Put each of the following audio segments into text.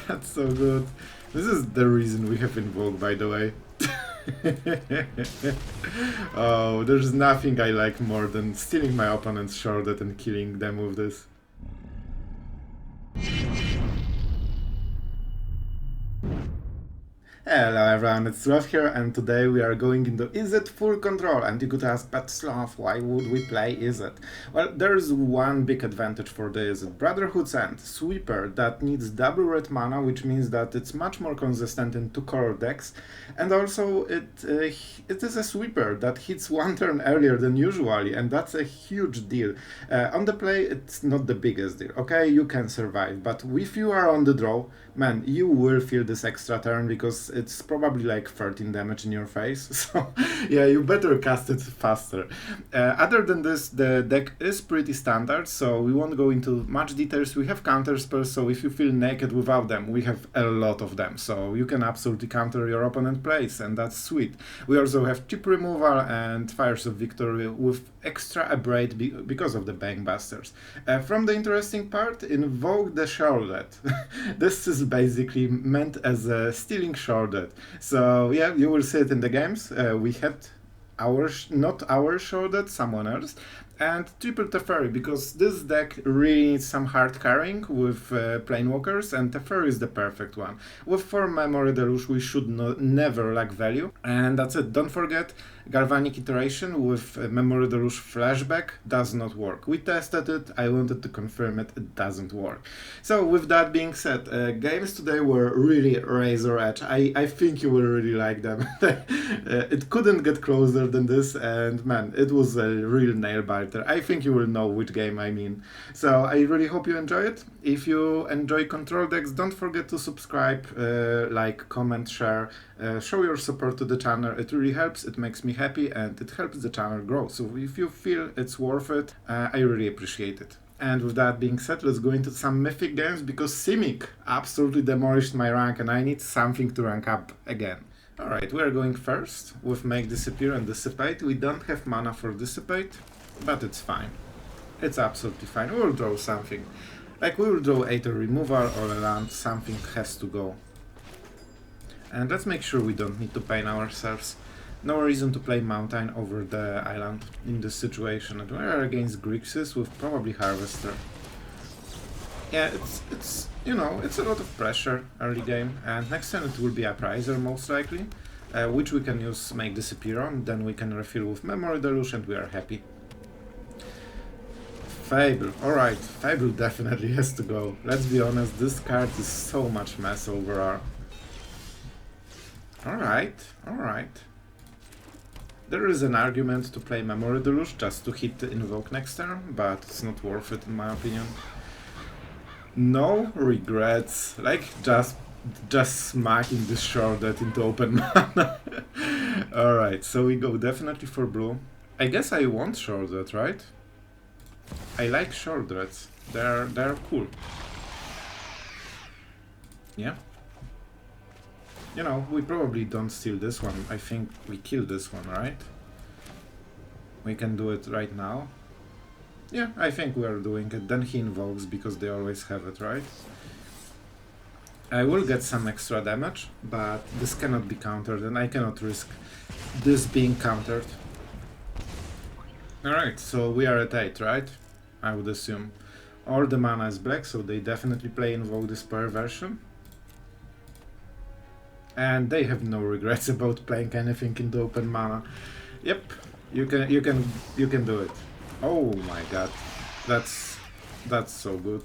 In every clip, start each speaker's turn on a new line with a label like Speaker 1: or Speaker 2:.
Speaker 1: That's so good. This is the reason we have Invoke, by the way. Oh, there's nothing I like more than stealing my opponent's sheoldred and killing them with this. Hello everyone, it's Sloth here, and today we are going into Izzet full control. And you could ask, but Sloth, why would we play Izzet? Well, there's one big advantage for the Izzet. Brotherhood's End, sweeper that needs double red mana, which means that it's much more consistent in 2-color decks. And also it is a sweeper that hits one turn earlier than usually, and that's a huge deal. On the play, it's not the biggest deal. Okay, you can survive, but if you are on the draw, man, you will feel this extra turn because it's probably like 13 damage in your face, so yeah, you better cast it faster. Other than this, the deck is pretty standard, so we won't go into much details. We have counterspells, so if you feel naked without them, we have a lot of them, so you can absolutely counter your opponent plays, and that's sweet. We also have chip removal and Fires of Victory with extra Abrade because of the Bangbusters. From the interesting part, invoke the sheoldred. This is basically meant as a stealing sheoldred. So yeah, you will see it in the games. We had not our sheoldred, someone else. And triple Teferi, because this deck really needs some hard carrying with planewalkers, and Teferi is the perfect one. With 4 Memory Deluge, we should never lack value. And that's it. Don't forget, Galvanic Iteration with Memory Deluge Flashback does not work. We tested it, I wanted to confirm it, it doesn't work. So with that being said, games today were really razor edge. I think you will really like them. It couldn't get closer than this, and man, it was a real nail biter. I think you will know which game I mean. So I really hope you enjoy it. If you enjoy control decks, don't forget to subscribe, like, comment, share, show your support to the channel. It really helps, it makes me happy, and it helps the channel grow. So if you feel it's worth it, I really appreciate it. And with that being said, let's go into some Mythic games, because Simic absolutely demolished my rank and I need something to rank up again. Alright, we are going first with Make Disappear and Dissipate. We don't have mana for Dissipate, but it's fine. It's absolutely fine. We will draw something. Like, we will draw either removal or a land. Something has to go. And let's make sure we don't need to pain ourselves. No reason to play Mountain over the island in this situation. And we are against Grixis with probably Harvester. Yeah, it's you know, it's a lot of pressure early game. And next turn it will be Upriser most likely, which we can use Make Disappear on. Then we can refill with Memory Deluge and we are happy. Fable. Alright, Fable definitely has to go. Let's be honest, this card is so much mess overall. Alright. There is an argument to play Memory Deluge just to hit the Invoke next turn, but it's not worth it in my opinion. No regrets, like just smacking this sheoldred into open mana. Alright, so we go definitely for blue. I guess I want sheoldred, right? I like sheoldreds. They're cool. Yeah. You know, we probably don't steal this one. I think we kill this one, right? We can do it right now. Yeah, I think we are doing it. Then he invokes because they always have it, right? I will get some extra damage, but this cannot be countered and I cannot risk this being countered. Alright, so we are at 8, right? I would assume. Or the mana is black, so they definitely play Invoke this version. And they have no regrets about playing anything into open mana. Yep, you can do it. Oh my god, that's so good.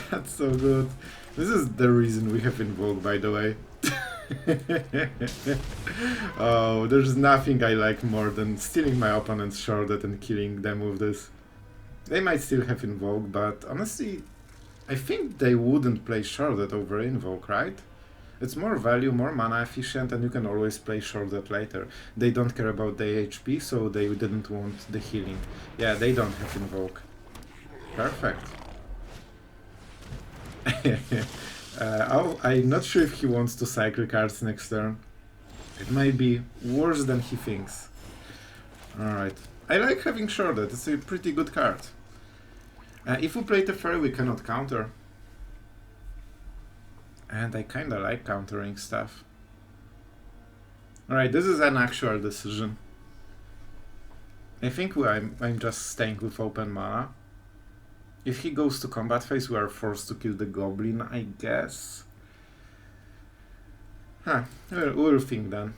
Speaker 1: That's so good. This is the reason we have Invoke, by the way. Oh, there's nothing I like more than stealing my opponent's sheoldred and killing them with this. They might still have Invoke, but honestly, I think they wouldn't play sheoldred over Invoke, right? It's more value, more mana efficient, and you can always play sheoldred later. They don't care about the HP, so they didn't want the healing. Yeah, they don't have Invoke. Perfect. Oh, I'm not sure if he wants to cycle cards next turn. It might be worse than he thinks. Alright. I like having sheoldred, it's a pretty good card. If we play Teferi, we cannot counter. And I kinda like countering stuff. Alright, this is an actual decision. I think I'm just staying with open mana. If he goes to combat phase, we are forced to kill the goblin, I guess. Huh, we'll think then.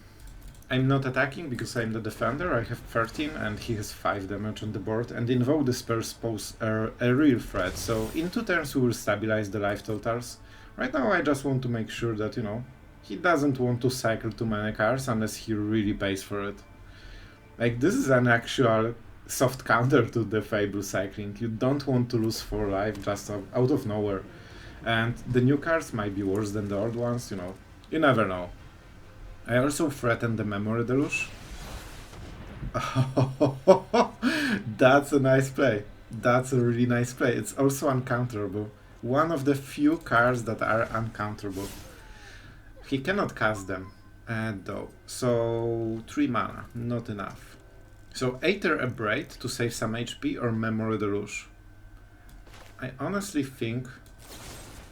Speaker 1: I'm not attacking because I'm the defender, I have 13 and he has 5 damage on the board, and invoke the spells pose a real threat, so in 2 turns we will stabilize the life totals. Right now I just want to make sure that, you know, he doesn't want to cycle too many cards unless he really pays for it. Like, this is an actual soft counter to the Fable cycling. You don't want to lose 4 life just out of nowhere. And the new cards might be worse than the old ones, you know. You never know. I also threatened the Memory Deluge. That's a nice play. That's a really nice play. It's also uncounterable. One of the few cards that are uncounterable. He cannot cast them, though. So 3 mana, not enough. So either Abrade to save some HP or Memory Deluge. I honestly think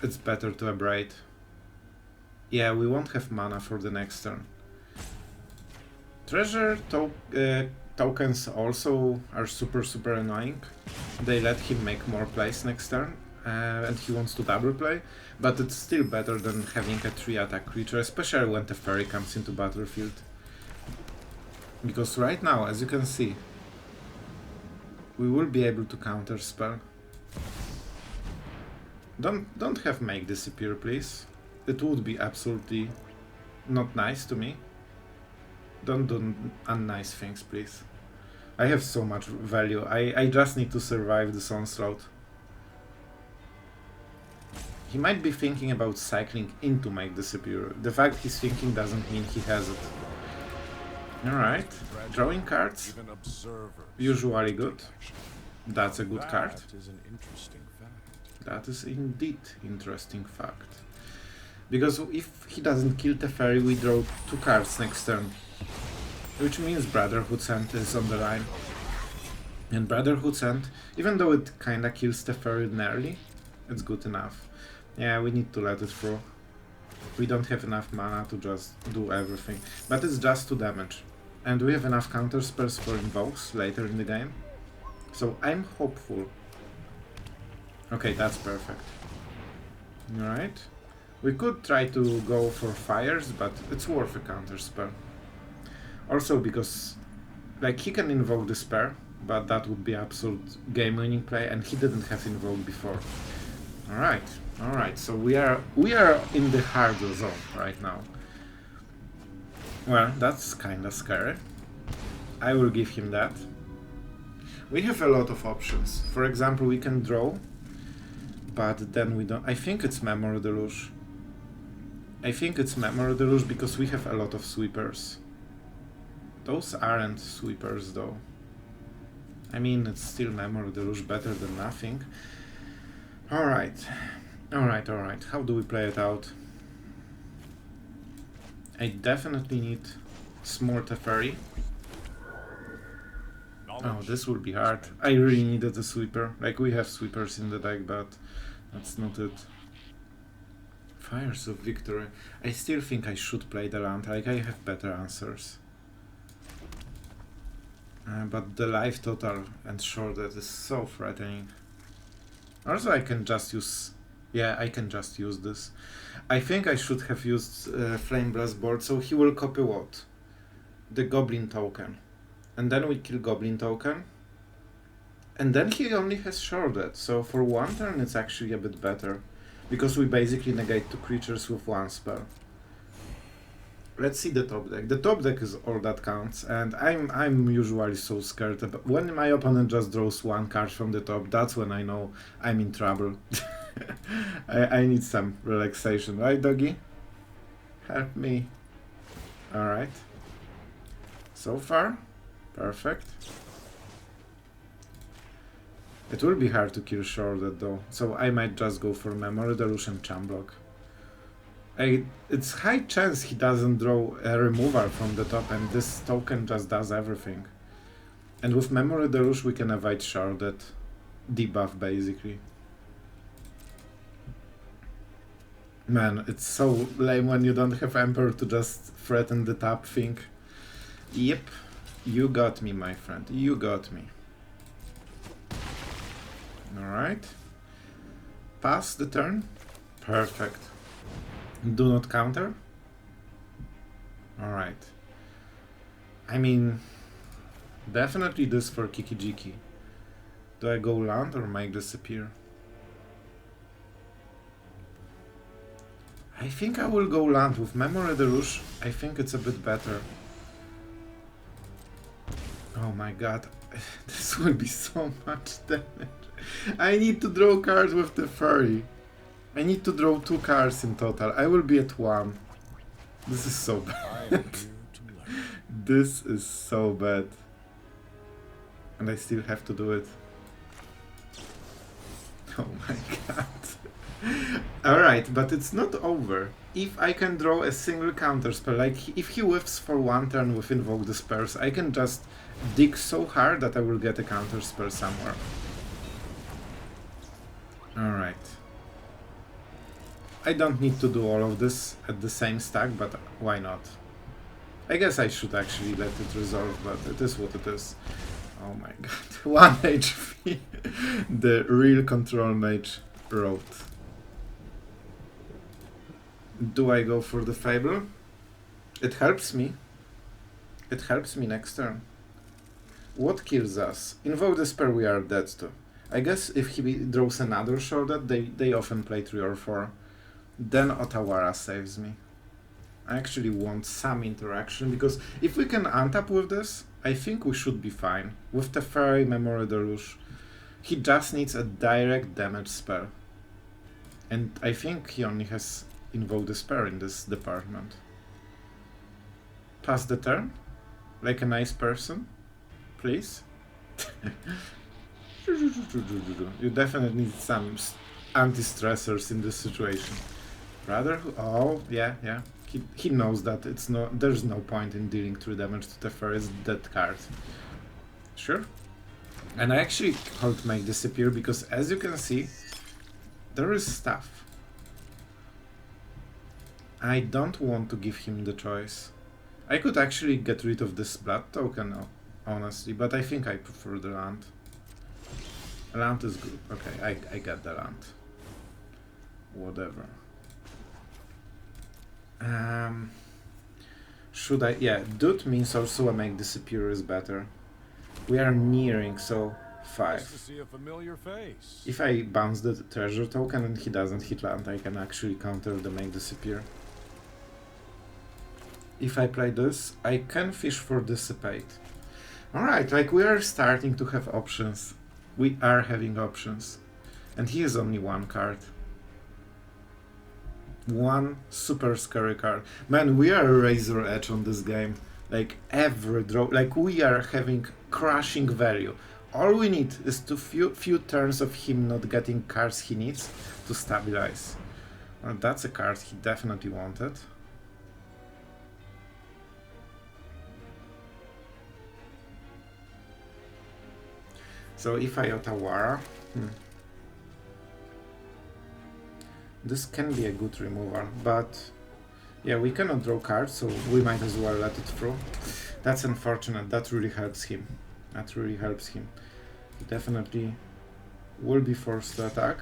Speaker 1: it's better to Abrade. Yeah, we won't have mana for the next turn. Treasure tokens also are super annoying. They let him make more plays next turn, and he wants to double play, but it's still better than having a 3-attack creature, especially when Teferi comes into battlefield. Because right now, as you can see, we will be able to counterspell. Don't have make disappear, please. It would be absolutely not nice to me. Don't do unnice things, please. I have so much value. I just need to survive this onslaught. He might be thinking about cycling into make disappear. The fact he's thinking doesn't mean he has it. Alright, drawing cards. Usually good. That's a good card. That is indeed interesting fact. Because if he doesn't kill Teferi, we draw 2 cards next turn. Which means Brotherhood Sent is on the line. And Brotherhood Sent, even though it kinda kills Teferi early, it's good enough. Yeah, we need to let it through. We don't have enough mana to just do everything. But it's just 2 damage. And we have enough counterspells for invokes later in the game. So I'm hopeful. Okay, that's perfect. Alright. We could try to go for fires, but it's worth a counterspell. Also because, like, he can invoke Despair, but that would be absolute game-winning play, and he didn't have invoke before. Alright, so we are in the hard zone right now. Well, that's kinda scary. I will give him that. We have a lot of options. For example, we can draw, but then we don't... I think it's Memory Deluge. I think it's Memory Deluge because we have a lot of sweepers. Those aren't sweepers though. I mean, it's still Memory Deluge, better than nothing. Alright. How do we play it out? I definitely need Small Teferi. Oh, this will be hard. I really needed a sweeper. Like, we have sweepers in the deck, but that's not it. Fires of Victory. I still think I should play the land, like I have better answers. But the life total and shorted is so threatening. Also, I can just use... Yeah, I can just use this. I think I should have used Flame Blast board, so he will copy what? The Goblin token. And then we kill Goblin token. And then he only has shorted, so for 1 turn it's actually a bit better. Because we basically negate 2 creatures with 1 spell. Let's see the top deck. The top deck is all that counts, and I'm usually so scared. When my opponent just draws 1 card from the top, that's when I know I'm in trouble. I need some relaxation, right, doggy? Help me. Alright. So far, perfect. It will be hard to kill shorted though, so I might just go for Memory Deluge and Chamblock. It's high chance he doesn't draw a removal from the top, and this token just does everything. And with Memory Deluge we can avoid shorted debuff basically. Man, it's so lame when you don't have Emperor to just threaten the top thing. Yep, you got me, my friend. You got me. Alright. Pass the turn. Perfect. Do not counter. Alright. I mean, definitely this for Kikijiki. Do I go land or make disappear? I think I will go land with Memory de Rouge. I think it's a bit better. Oh my god, this will be so much damage. I need to draw cards with the Teferi. I need to draw 2 cards in total. I will be at 1. This is so bad. This is so bad. And I still have to do it. Oh my god. Alright, but it's not over. If I can draw a single counterspell, like if he whiffs for 1 turn with Invoke the Spells, I can just dig so hard that I will get a counterspell somewhere. Alright. I don't need to do all of this at the same stack, but why not? I guess I should actually let it resolve, but it is what it is. Oh my god. 1 HP. The real control mage wrote. Do I go for the Fable? It helps me. It helps me next turn. What kills us? Invoke the spell, we are dead to. I guess if he draws another sheoldred, they often play 3 or 4. Then Otawara saves me. I actually want some interaction, because if we can untap with this, I think we should be fine. With Teferi, Memory de Rouge, he just needs a direct damage spell. And I think he only has Invoke the Spell in this department. Pass the turn? Like a nice person? Please? You definitely need some anti-stressors in this situation. Brotherhood? Oh, yeah. He knows that there's no point in dealing 3 damage to Teferi's dead card. Sure. And I actually hold make disappear because, as you can see, there is stuff. I don't want to give him the choice. I could actually get rid of this blood token, honestly, but I think I prefer the land. Land is good. Okay, I get the land. Whatever. Should I? Yeah, Dude means also a make disappear is better. We are nearing, so 5.
Speaker 2: Nice to see a familiar face.
Speaker 1: If I bounce the treasure token and he doesn't hit land, I can actually counter the make disappear. If I play this, I can fish for dissipate. Alright, like we are starting to have options. We are having options. And he has only 1 card. 1 super scary card. Man, we are razor edge on this game. Like every draw, like we are having crushing value. All we need is to few turns of him not getting cards he needs to stabilize. Well, that's a card he definitely wanted. So if I Otawara, this can be a good removal, but yeah, we cannot draw cards, so we might as well let it through. That's unfortunate. That really helps him. That really helps him. He definitely will be forced to attack.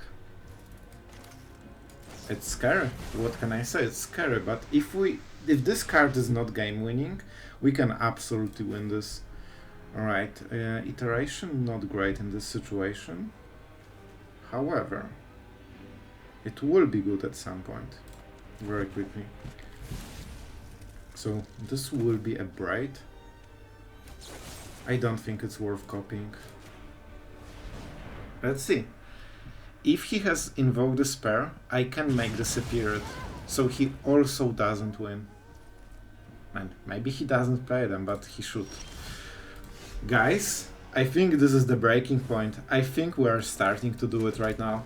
Speaker 1: It's scary. What can I say? It's scary, but if this card is not game winning, we can absolutely win this. Alright, iteration not great in this situation. However, it will be good at some point, very quickly. So this will be Abrade. I don't think it's worth copying. Let's see. If he has invoked the spare, I can make disappear it, so he also doesn't win. And maybe he doesn't play them, but he should. Guys, I think this is the breaking point. I think we are starting to do it right now.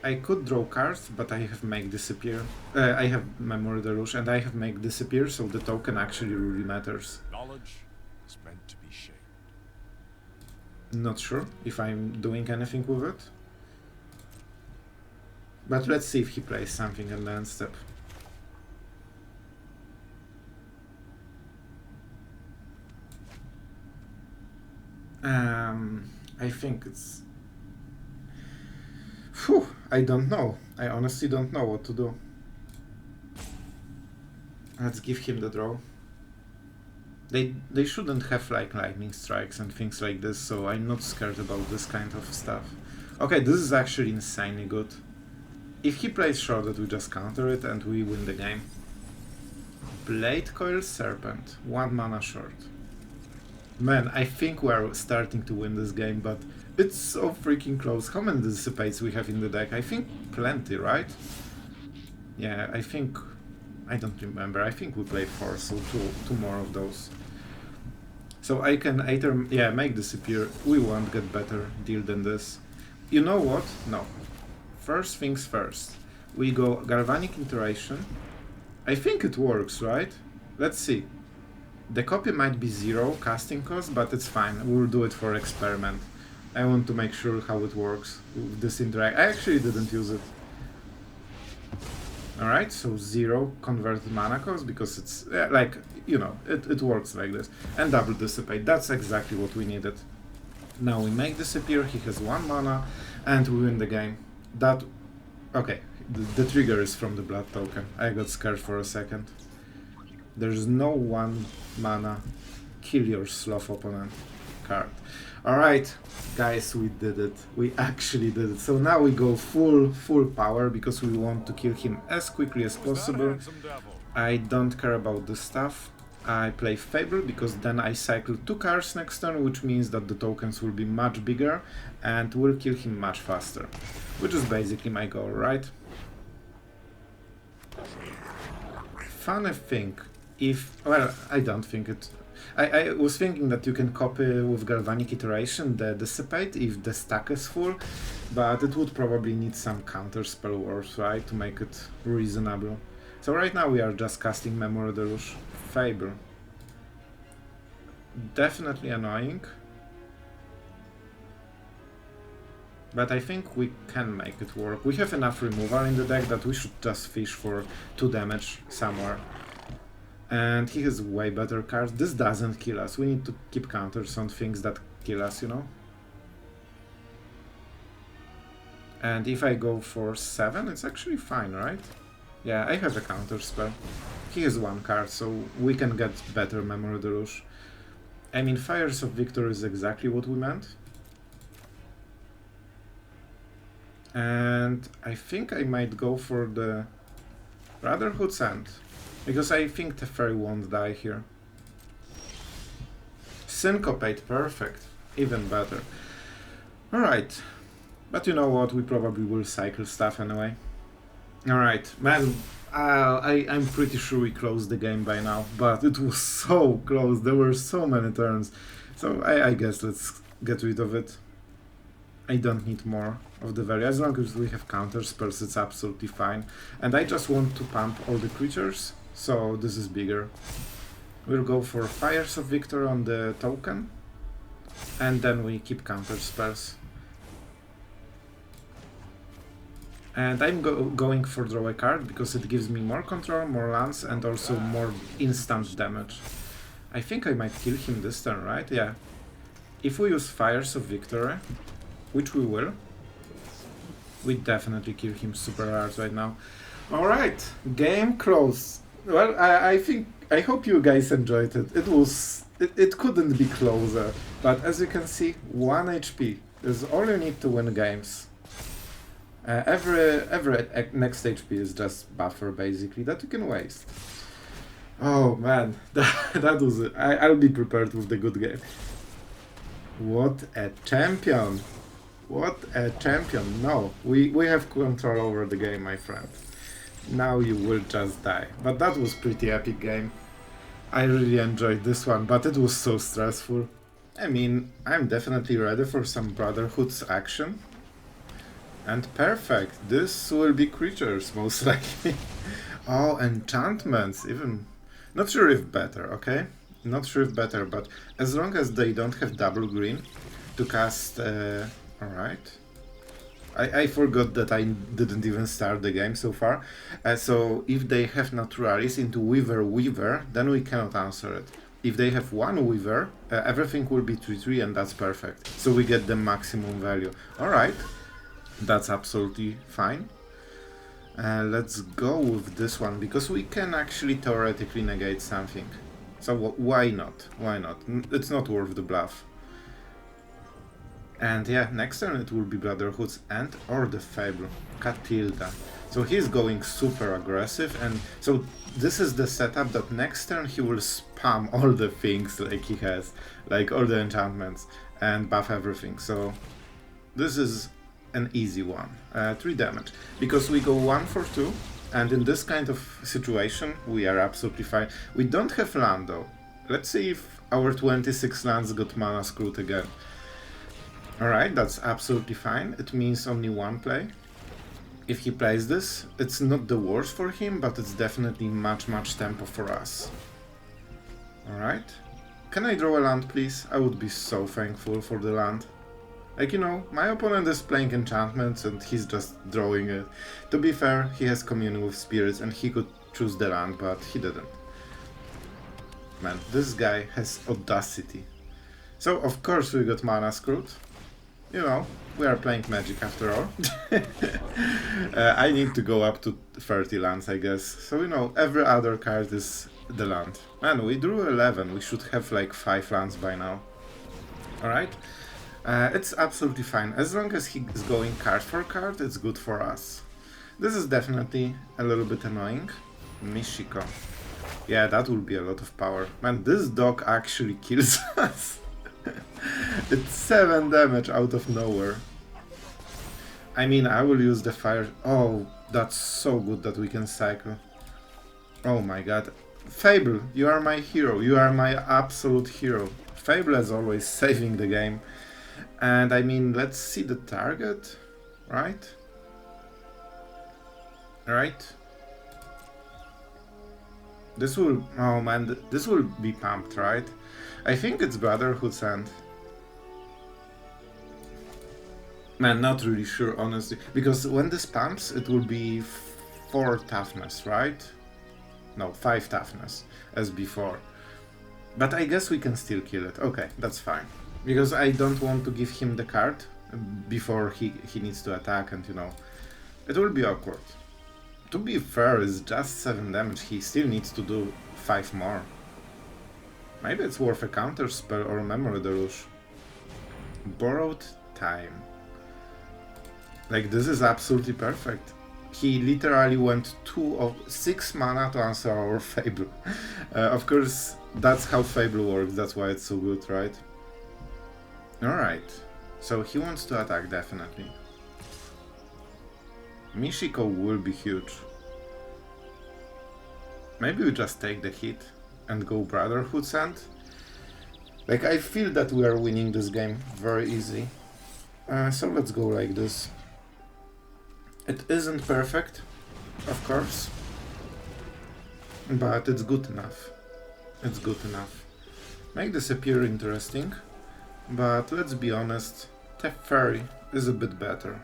Speaker 1: I could draw cards, but I have make disappear. I have Memory de Rouge and I have make disappear, so the token actually really matters.
Speaker 2: Knowledge is meant to be shared.
Speaker 1: Not sure if I'm doing anything with it. But let's see if he plays something in the end step. I think it's... Phew, I don't know. I honestly don't know what to do. Let's give him the draw. They shouldn't have like lightning strikes and things like this, so I'm not scared about this kind of stuff. Okay, this is actually insanely good. If he plays shrouded, we just counter it and we win the game. Blade Coil Serpent, 1 mana short. Man, I think we are starting to win this game, but it's so freaking close. How many dissipates we have in the deck? I think plenty, right? Yeah, I think... I don't remember. I think we played 4, so two more of those. So I can either, yeah, make disappear. We won't get better deal than this. You know what? No. First things first. We go Galvanic Iteration. I think it works, right? Let's see. The copy might be 0 casting cost, but it's fine. We'll do it for experiment. I want to make sure how it works with this interact. I actually didn't use it. Alright, so 0 converted mana cost, because it's like, you know, it works like this. And double dissipate, that's exactly what we needed. Now we make disappear, he has 1 mana, and we win the game. That... okay, the trigger is from the blood token. I got scared for a second. There's no 1 mana kill your Sloth opponent card. Alright, guys, we did it. We actually did it. So now we go full power because we want to kill him as quickly as possible. I don't care about this stuff. I play Fable because then I cycle 2 cards next turn, which means that the tokens will be much bigger and will kill him much faster. Which is basically my goal, right? Funny thing, if... well, I don't think it... I was thinking that you can copy with Galvanic Iteration the Dissipate if the stack is full, but it would probably need some counterspell words, right, to make it reasonable. So right now we are just casting Memory Deluge. Fable. Definitely annoying. But I think we can make it work. We have enough removal in the deck that we should just fish for 2 damage somewhere. And he has way better cards. This doesn't kill us. We need to keep counters on things that kill us, you know? And if I go for 7, it's actually fine, right? Yeah, I have a counter spell. He has 1 card, so we can get better Memory Deluge. I mean, Fires of Victor is exactly what we meant. And I think I might go for the Brotherhood's End. Because I think Teferi won't die here. Syncopate, perfect. Even better. Alright. But you know what, we probably will cycle stuff anyway. Alright, man, I'm pretty sure we closed the game by now. But it was so close, there were so many turns. So I guess let's get rid of it. I don't need more of the very... as long as we have counter spells, it's absolutely fine. And I just want to pump all the creatures. So this is bigger. We'll go for Fires of Victor on the token, and then we keep counter spells. And I'm going for draw a card because it gives me more control, more lands, and also more instant damage. I think I might kill him this turn, right? Yeah. If we use Fires of Victory, which we will, we definitely kill him super hard right now. Alright, game closed. Well, I hope you guys enjoyed it. It couldn't be closer. But as you can see, 1 HP is all you need to win games. Every next HP is just buffer, basically, that you can waste. Oh man, that was it. I'll be prepared with the good game. What a champion! What a champion! No, we have control over the game, my friend. Now you will just die. But that was pretty epic game. I really enjoyed this one, but it was so stressful. I mean, I'm definitely ready for some Brotherhood's action. And perfect, this will be creatures, most likely. Oh, enchantments, even... not sure if better, okay? Not sure if better, but as long as they don't have double green to cast... alright. I forgot that I didn't even start the game so far. So if they have Naturalis into Weaver, then we cannot answer it. If they have one Weaver, everything will be 3-3 and that's perfect. So we get the maximum value. Alright, that's absolutely fine. Let's go with this one, because we can actually theoretically negate something. So why not? Why not? It's not worth the bluff. And yeah, next turn it will be Brotherhoods and or the Fable, Catilda. So he's going super aggressive, and so this is the setup that next turn he will spam all the things like he has, like all the enchantments, and buff everything. So this is an easy one. 3 damage, because we go 1 for 2, and in this kind of situation we are absolutely fine. We don't have land though. Let's see if our 26 lands got mana screwed again. Alright, that's absolutely fine. It means only one play. If he plays this, it's not the worst for him, but it's definitely much tempo for us. Alright. Can I draw a land, please? I would be so thankful for the land. Like, you know, my opponent is playing enchantments and he's just drawing it. To be fair, he has Communion with Spirits and he could choose the land, but he didn't. Man, this guy has Audacity. So, of course we got mana screwed. You know, we are playing Magic after all. I need to go up to 30 lands, I guess. So, you know, every other card is the land. Man, we drew 11. We should have like 5 lands by now. Alright? It's absolutely fine. As long as he is going card for card, it's good for us. This is definitely a little bit annoying. Michiko. Yeah, that will be a lot of power. Man, this dog actually kills us. It's 7 damage out of nowhere. I mean, I will use the fire... Oh, that's so good that we can cycle. Oh my god. Fable, you are my hero. You are my absolute hero. Fable is always saving the game. And I mean, let's see the target, right? Right? This will... Oh man, this will be pumped, right? I think it's Brotherhood's end. Man, not really sure, honestly. Because when this pumps, it will be 4 toughness, right? No, 5 toughness, as before. But I guess we can still kill it. Okay, that's fine. Because I don't want to give him the card before he needs to attack, and you know, it will be awkward. To be fair, it's just 7 damage, he still needs to do 5 more. Maybe it's worth a counterspell or a Memory Deluge. Borrowed Time. Like, this is absolutely perfect. He literally went 2 of 6 mana to answer our Fable. Of course, that's how Fable works, that's why it's so good, right? Alright, so he wants to attack, definitely. Michiko will be huge. Maybe we just take the hit and go Brotherhood's End. Like, I feel that we are winning this game very easy. So let's go like this. It isn't perfect, of course, but it's good enough. It's good enough. Make this appear interesting, but let's be honest, Teferi is a bit better.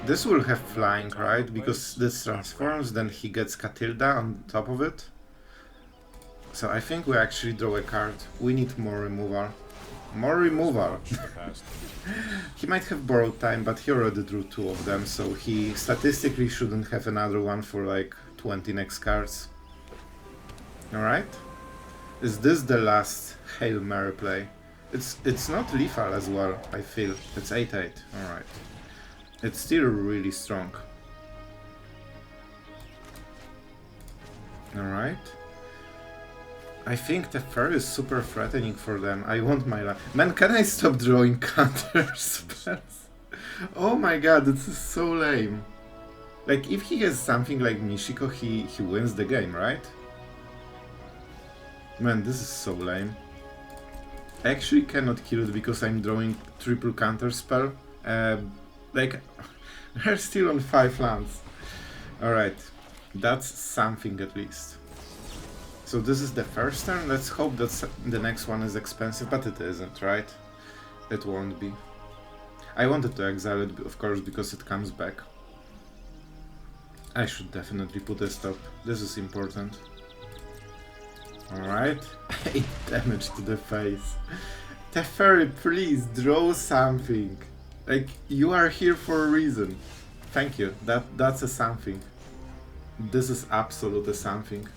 Speaker 1: This will have flying, right? Because this transforms, then he gets Catilda on top of it. So I think we actually draw a card. We need more removal. More removal! He might have borrowed time, but he already drew 2 of them, so he statistically shouldn't have another one for like 20 next cards. Alright? Is this the last Hail Mary play? It's not lethal as well, I feel. It's 8-8. Alright. It's still really strong. Alright. I think the fur is super threatening for them. I want my life. Man, can I stop drawing counter spells? Oh my god, this is so lame. Like, if he has something like Michiko, he wins the game, right? Man, this is so lame. I actually cannot kill it because I'm drawing triple counter spell. Like, they're still on 5 lands. Alright, that's something at least. So this is the first turn. Let's hope that the next one is expensive, but it isn't, right? It won't be. I wanted to exile it, of course, because it comes back. I should definitely put a stop. This is important. Alright. 8 damage to the face. Teferi, please draw something. Like, you are here for a reason. Thank you. That's a something. This is absolutely something.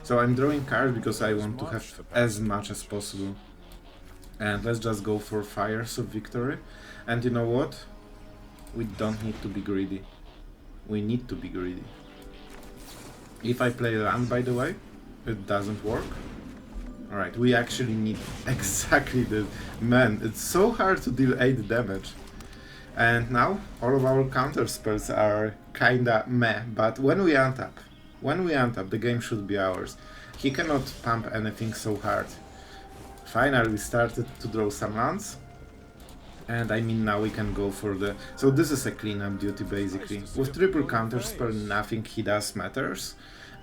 Speaker 1: So I'm drawing cards because I want to have as much as possible. And let's just go for Fires of Victory. And you know what? We don't need to be greedy. We need to be greedy. If I play land, by the way, it doesn't work. Alright, we actually need exactly the... Man, it's so hard to deal 8 damage. And now, all of our counterspells are kinda meh, but when we untap, the game should be ours. He cannot pump anything so hard. Finally, we started to draw some lands. And I mean, now we can go for the... So this is a cleanup duty, basically. With triple counterspell, nothing he does matters.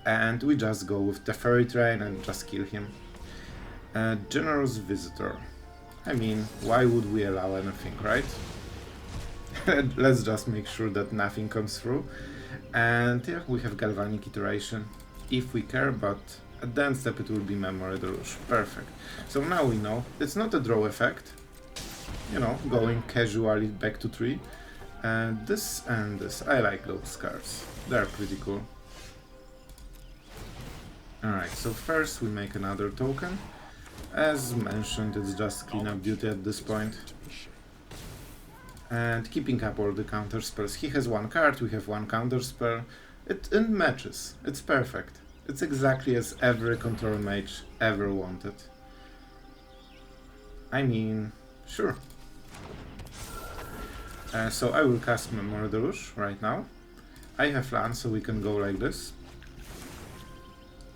Speaker 1: And we just go with the Teferi train and just kill him. Generous Visitor. I mean, why would we allow anything, right? Let's just make sure that nothing comes through. And yeah, we have Galvanic Iteration, if we care, but at the end step it will be Memory Deluge. Perfect. So now we know it's not a draw effect. You know, going casually back to 3. And this and this. I like those cards. They're pretty cool. Alright, so first we make another token. As mentioned, it's just cleanup duty at this point. And keeping up all the counterspells. He has 1 card, we have 1 counterspell. It matches. It's perfect. It's exactly as every control mage ever wanted. I mean, sure. So I will cast Memory Deluge right now. I have land, so we can go like this.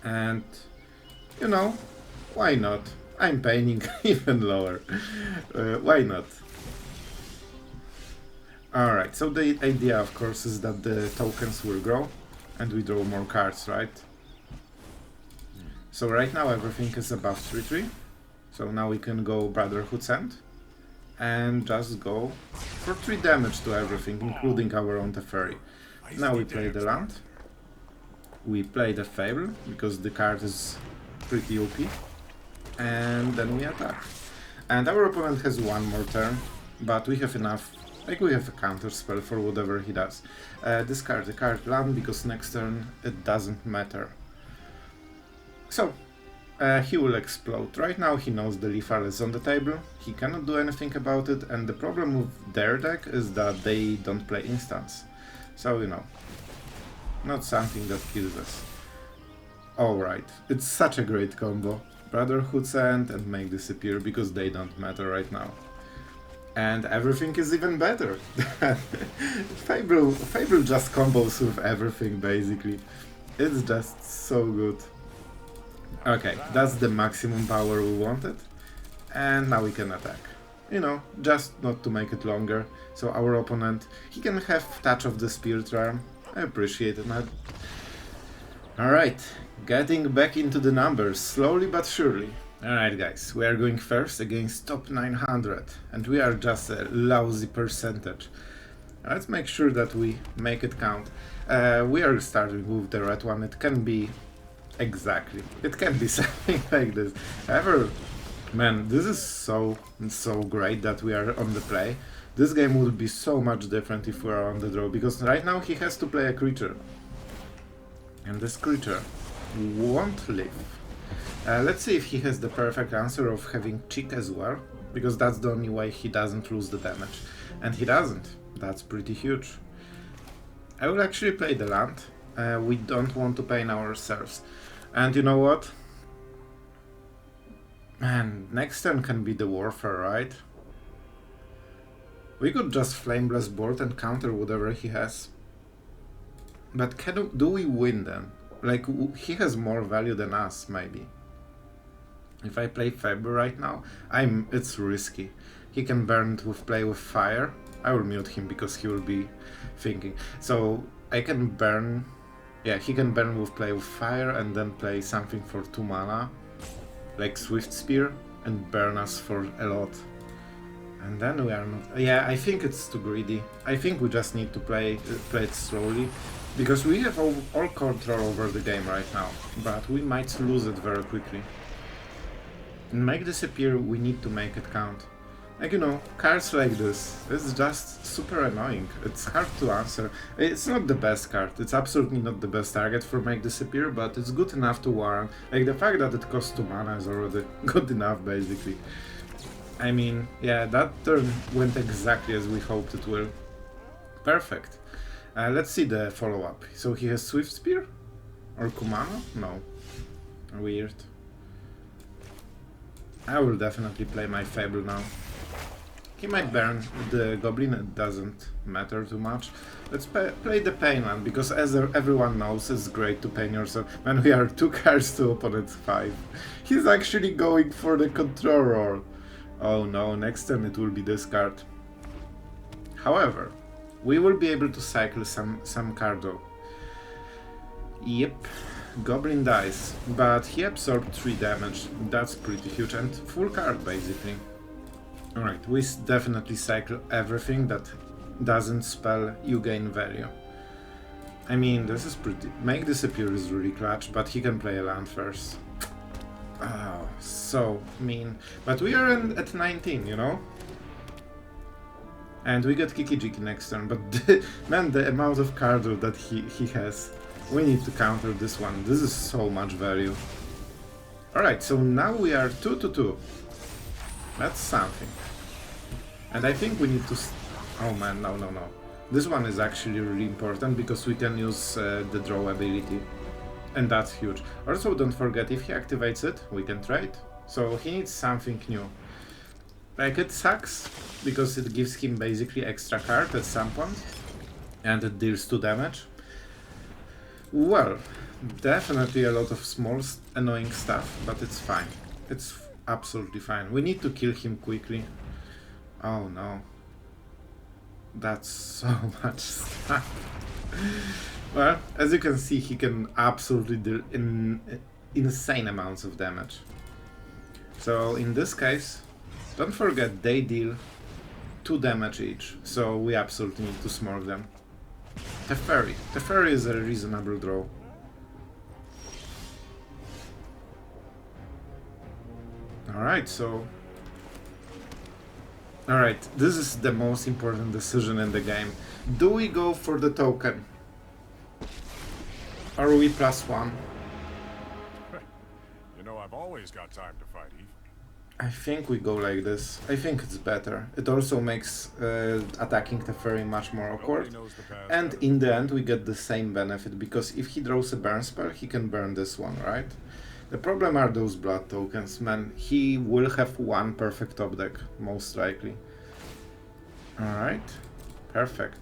Speaker 1: And, you know, why not? I'm painting even lower. Why not? Alright, so the idea, of course, is that the tokens will grow and we draw more cards, right? So right now everything is above 3-3. So now we can go Brotherhood's End and just go for 3 damage to everything, including our own Teferi. Now we play the land. We play the Fable, because the card is pretty OP. And then we attack. And our opponent has 1 more turn, but we have enough. Like, we have a counter spell for whatever he does. Discard the card land, because next turn it doesn't matter. So, he will explode. Right now he knows the lethal is on the table, he cannot do anything about it, and the problem with their deck is that they don't play instants. So, you know, not something that kills us. Alright, it's such a great combo. Brotherhood's End and make disappear, because they don't matter right now. And everything is even better. Fable just combos with everything, basically. It's just so good. Okay, that's the maximum power we wanted. And now we can attack. You know, just not to make it longer. So our opponent, he can have touch of the Spirit Realm. I appreciate it, man. Alright, getting back into the numbers, slowly but surely. Alright guys, we are going first against top 900, and we are just a lousy percentage. Let's make sure that we make it count. We are starting with the red one, it can be... Exactly, it can be something like this. However, man, this is so great that we are on the play. This game would be so much different if we are on the draw, because right now he has to play a creature. And this creature won't live. Let's see if he has the perfect answer of having Chick as well, because that's the only way he doesn't lose the damage. And he doesn't. That's pretty huge. I will actually play the land. We don't want to pain ourselves. And you know what? Man, next turn can be the Warfare, right? We could just Flameless board and counter whatever he has. But do we win then? Like, he has more value than us, maybe. If I play Fable right now, it's risky. He can burn with play with fire. I will mute him because he will be thinking. So I can burn. Yeah, he can burn with play with fire and then play something for 2 mana, like Swift Spear, and burn us for a lot. And then we are not... Yeah, I think it's too greedy. I think we just need to play it slowly. Because we have all control over the game right now. But we might lose it very quickly. And make disappear, we need to make it count. Like, you know, cards like this, it's just super annoying. It's hard to answer. It's not the best card. It's absolutely not the best target for make disappear, but it's good enough to warrant. Like, the fact that it costs 2 mana is already good enough, basically. I mean, yeah, that turn went exactly as we hoped it will. Perfect. Let's see the follow-up. So he has Swift Spear? Or Kumano? No. Weird. I will definitely play my Fable now. He might burn the Goblin, it doesn't matter too much. Let's play the Pain one, because as everyone knows, it's great to pain yourself. When we are 2 cards to opponent's 5. He's actually going for the control roll. Oh no, next turn it will be this card. However, we will be able to cycle some card though. Yep, Goblin dies, but he absorbed 3 damage. That's pretty huge, and full card basically. Alright, we definitely cycle everything that doesn't spell you gain value. I mean, this is pretty... Make disappear is really clutch, but he can play a land first. Oh, so mean. But we are at 19, you know? And we get Kiki-Jiki next turn, but man, the amount of card draw that he has. We need to counter this one. This is so much value. Alright, so now we are 2-2. That's something. And I think we need to... Oh man, no. This one is actually really important because we can use the draw ability. And that's huge. Also, don't forget, if he activates it, we can trade. So he needs something new. Like, it sucks, because it gives him basically extra card at some point. And it deals 2 damage. Well, definitely a lot of small annoying stuff, but it's fine. It's absolutely fine. We need to kill him quickly. Oh no. That's so much stuff. Well, as you can see, he can absolutely deal insane amounts of damage. So in this case, don't forget they deal 2 damage each, so we absolutely need to smorg them. Teferi. Teferi is a reasonable draw. Alright, so... Alright, this is the most important decision in the game. Do we go for the token? Or are we +1?
Speaker 2: You know, I've always got time to fight evil.
Speaker 1: I think we go like this. I think it's better. It also makes attacking Teferi much more awkward. And in the end we get the same benefit, because if he draws a burn spell, he can burn this one, right? The problem are those blood tokens, man. He will have 1 perfect top deck, most likely. Alright, perfect.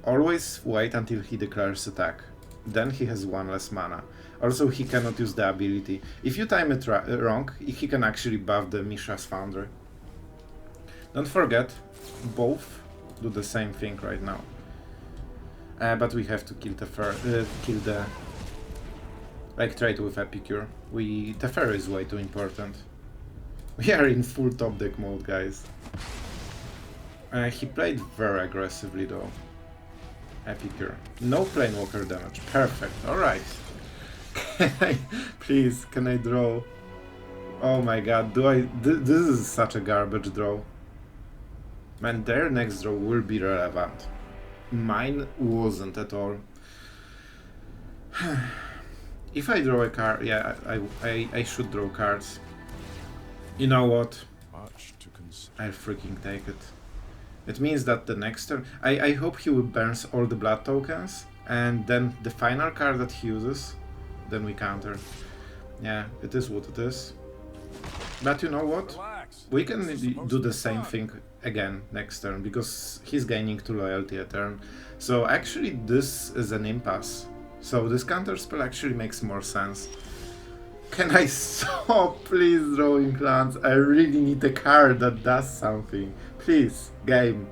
Speaker 1: Always wait until he declares attack. Then he has 1 less mana. Also, he cannot use the ability. If you time it wrong, he can actually buff the Mishra's Foundry. Don't forget, both do the same thing right now. But we have to kill the... Like, trade with Epicure. Teferi is way too important. We are in full top deck mode, guys. He played very aggressively though. Epicure. No planewalker damage. Perfect. Alright. Please, can I draw? Oh my god, this is such a garbage draw. Man, their next draw will be relevant. Mine wasn't at all. If I draw a card, yeah, I should draw cards. You know what?
Speaker 2: Much to consider.
Speaker 1: I'll freaking take it. It means that the next turn... I hope he will burn all the blood tokens, and then the final card that he uses, then we counter. Yeah, it is what it is. But you know what?
Speaker 2: Relax.
Speaker 1: We can do the same thing again next turn, because he's gaining 2 loyalty a turn. So actually this is an impasse. So this counterspell actually makes more sense. Can I stop, please, drawing lands? I really need a card that does something. Please, game.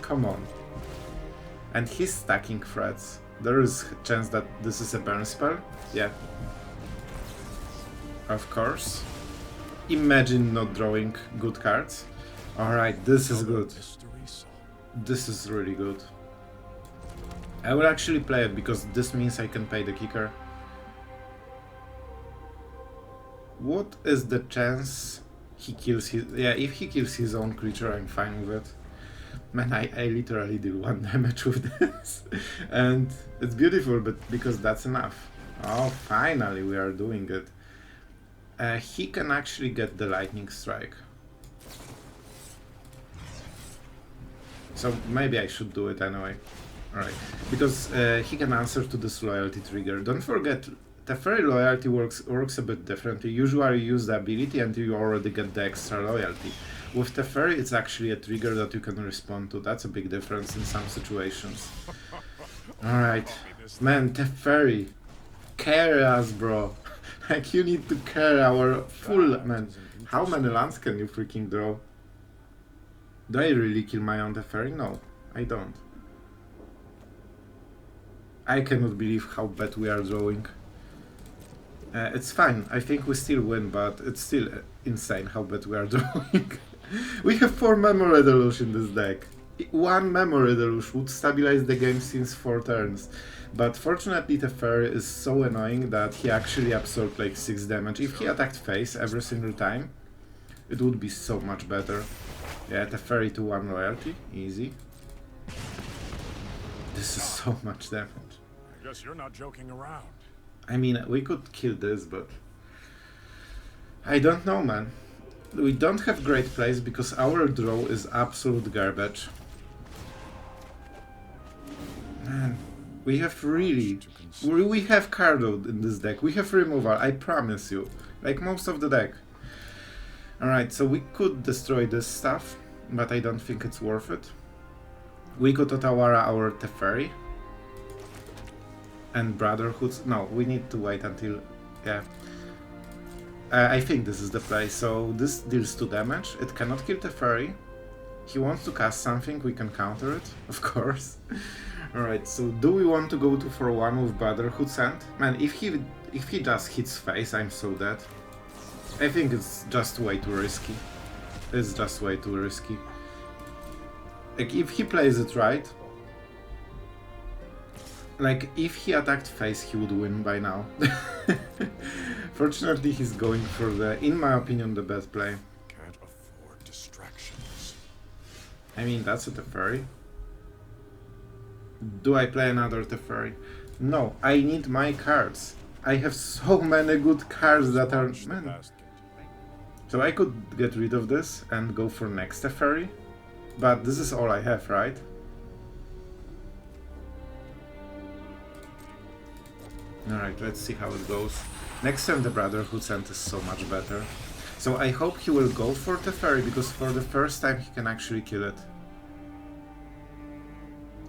Speaker 1: Come on. And he's stacking threats. There is a chance that this is a burn spell? Yeah. Of course. Imagine not drawing good cards. Alright, this is good.
Speaker 2: Mystery solved.
Speaker 1: This is really good. I will actually play it because this means I can pay the kicker. What is the chance he kills his... Yeah, if he kills his own creature, I'm fine with it. Man, I literally did 1 damage with this. And it's beautiful, but because that's enough. Oh, finally we are doing it. He can actually get the lightning strike. So maybe I should do it anyway. Alright, because he can answer to this loyalty trigger. Don't forget, Teferi loyalty works a bit differently. Usually you use the ability and you already get the extra loyalty. With Teferi it's actually a trigger that you can respond to. That's a big difference in some situations. Alright, man, Teferi, carry us, bro. Like, you need to carry our full... Man, how many lands can you freaking draw? Do I really kill my own Teferi? No, I don't. I cannot believe how bad we are drawing. It's fine, I think we still win, but it's still insane how bad we are drawing. We have 4 Memory Deluge in this deck. 1 Memory Deluge would stabilize the game since 4 turns. But fortunately Teferi is so annoying that he actually absorbed like 6 damage. If he attacked face every single time, it would be so much better. Yeah, Teferi to 1 loyalty, easy. This is so much damage.
Speaker 2: I guess you're not joking around.
Speaker 1: I mean, we could kill this, but... I don't know, man. We don't have great plays because our draw is absolute garbage. Man, we have really... We have card load in this deck. We have removal, I promise you. Like most of the deck. Alright, so we could destroy this stuff, but I don't think it's worth it. We could Otawara our Teferi. And Brotherhood. No, we need to wait until... Yeah. I think this is the play. So this deals 2 damage. It cannot kill Teferi. He wants to cast something, we can counter it, of course. Alright, so do we want to go 2 for 1 with Brotherhood Sand? Man, if he just hits face, I'm so dead. I think it's just way too risky. It's just way too risky. Like, if he plays it right... Like, if he attacked face, he would win by now. Fortunately, he's going for the, in my opinion, the best play.
Speaker 2: Can't afford distractions.
Speaker 1: I mean, that's a Teferi. Do I play another Teferi? No, I need my cards. I have so many good cards that are... Man. So I could get rid of this and go for next Teferi. But this is all I have, right? Alright, let's see how it goes. Next time the Brotherhood Sand is so much better. So I hope he will go for Teferi, because for the first time he can actually kill it.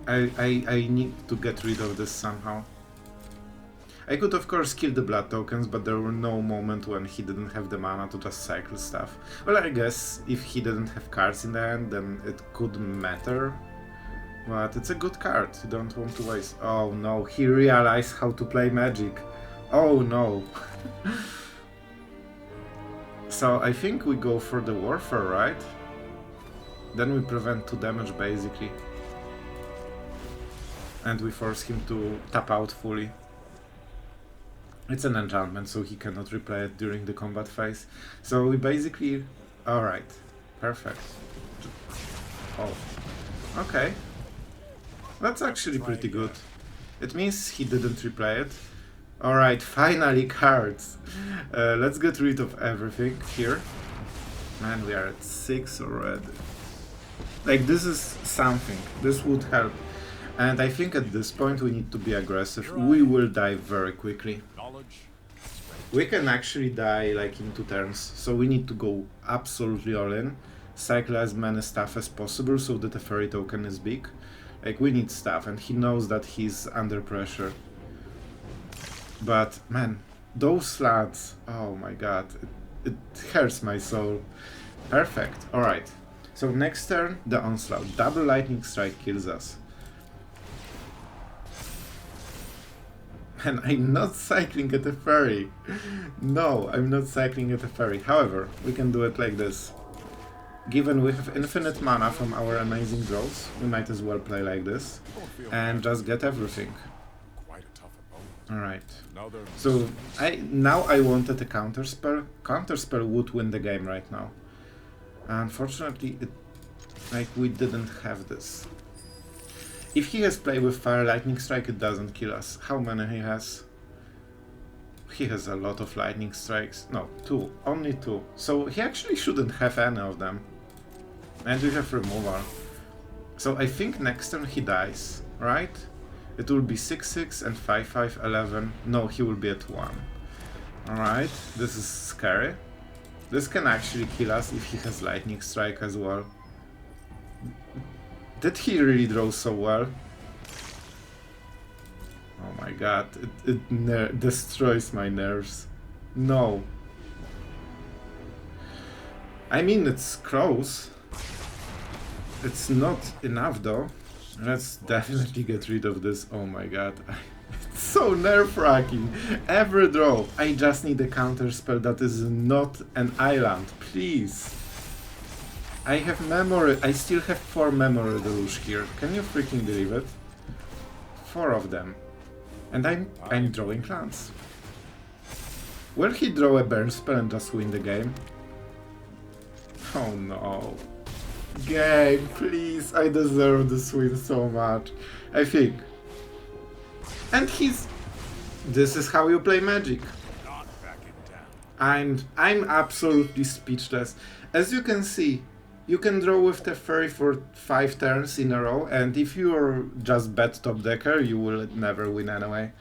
Speaker 1: I need to get rid of this somehow. I could of course kill the blood tokens, but there were no moment when he didn't have the mana to just cycle stuff. Well, I guess if he didn't have cards in the end, then it could matter. But it's a good card, you don't want to waste. Oh no, he realized how to play Magic. Oh no. So I think we go for the Warfare, right? Then we prevent 2 damage basically. And we force him to tap out fully. It's an enchantment, so he cannot replay it during the combat phase. So we basically... Alright, perfect. Oh, okay. That's actually pretty good. It means he didn't replay it. Alright, finally cards. Let's get rid of everything here. Man, we are at 6 already. Like, this is something. This would help. And I think at this point we need to be aggressive. We will die very quickly. We can actually die like in 2 turns. So we need to go absolutely all in. Cycle as many stuff as possible so that the Teferi token is big. Like, we need stuff, and he knows that he's under pressure. But, man, those lands, oh my god, it hurts my soul. Perfect, alright. So next turn, the Onslaught. Double Lightning Strike kills us. And I'm not cycling a Teferi. No, I'm not cycling a Teferi. However, we can do it like this. Given we have infinite mana from our amazing draws, we might as well play like this and just get everything.
Speaker 2: Quite a tough opponent.
Speaker 1: Alright.
Speaker 2: Now they're
Speaker 1: So now I wanted a counterspell. Counterspell would win the game right now. Unfortunately, we didn't have this. If he has play with Fire Lightning Strike, it doesn't kill us. How many he has? He has a lot of Lightning Strikes. No, 2. Only 2. So he actually shouldn't have any of them. And we have removal. So I think next turn he dies, right? It will be 6-6 and 5-5, 11. No, he will be at 1. Alright, this is scary. This can actually kill us if he has Lightning Strike as well. Did he really draw so well? Oh my god, it destroys my nerves. No. I mean, it's close. It's not enough though. Let's definitely get rid of this. Oh my god. It's so nerve-wracking. Every draw, I just need a counterspell that is not an island. Please. I have memory. I still have 4 memory deluge here. Can you freaking believe it? 4 of them. And I'm drawing lands. Will he draw a burn spell and just win the game? Oh no. Game, please. I deserve this win so much. I think. And this is how you play Magic.
Speaker 2: not backing down.
Speaker 1: I'm absolutely speechless. As you can see, you can draw with Teferi for 5 turns in a row, and if you're just bad top decker, you will never win anyway.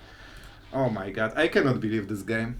Speaker 1: Oh my god, I cannot believe this game.